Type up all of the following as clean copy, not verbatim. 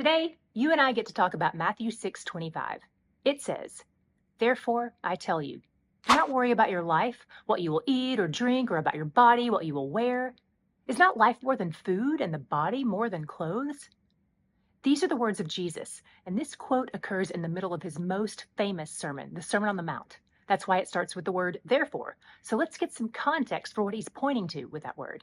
Today, you and I get to talk about Matthew 6:25. It says, "Therefore, I tell you, do not worry about your life, what you will eat or drink, or about your body, what you will wear. Is not life more than food and the body more than clothes?" These are the words of Jesus, and this quote occurs in the middle of his most famous sermon, the Sermon on the Mount. That's why it starts with the word therefore. So let's get some context for what he's pointing to with that word.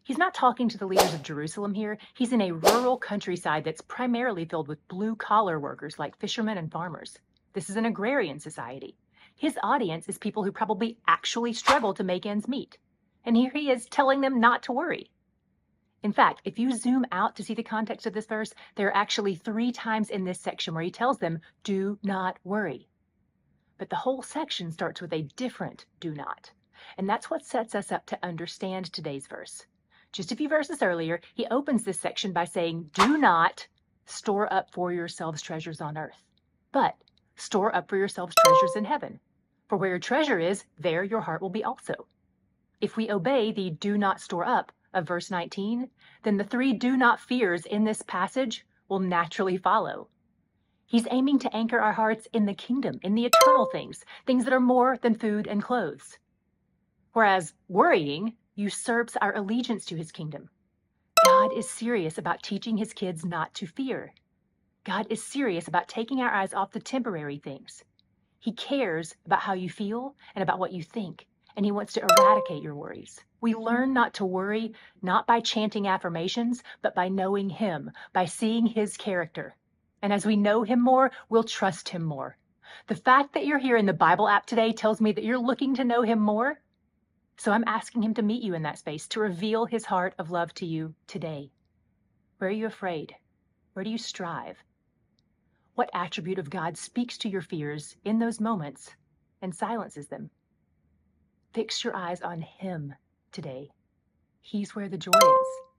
He's not talking to the leaders of Jerusalem here. He's in a rural countryside that's primarily filled with blue-collar workers like fishermen and farmers. This is an agrarian society. His audience is people who probably actually struggle to make ends meet. And here he is telling them not to worry. In fact, if you zoom out to see the context of this verse, there are actually 3 times in this section where he tells them, do not worry. But the whole section starts with a different do not. And that's what sets us up to understand today's verse. Just a few verses earlier, he opens this section by saying, do not store up for yourselves treasures on earth, but store up for yourselves treasures in heaven. For where your treasure is, there your heart will be also. If we obey the do not store up of verse 19, then the 3 do not fears in this passage will naturally follow. He's aiming to anchor our hearts in the kingdom, in the eternal things that are more than food and clothes. Whereas worrying usurps our allegiance to his kingdom. God is serious about teaching his kids not to fear. God is serious about taking our eyes off the temporary things. He cares about how you feel and about what you think, and he wants to eradicate your worries. We learn not to worry, not by chanting affirmations, but by knowing him, by seeing his character. And as we know him more, we'll trust him more. The fact that you're here in the Bible app today tells me that you're looking to know him more. So I'm asking him to meet you in that space, to reveal his heart of love to you today. Where are you afraid? Where do you strive? What attribute of God speaks to your fears in those moments and silences them? Fix your eyes on him today. He's where the joy is.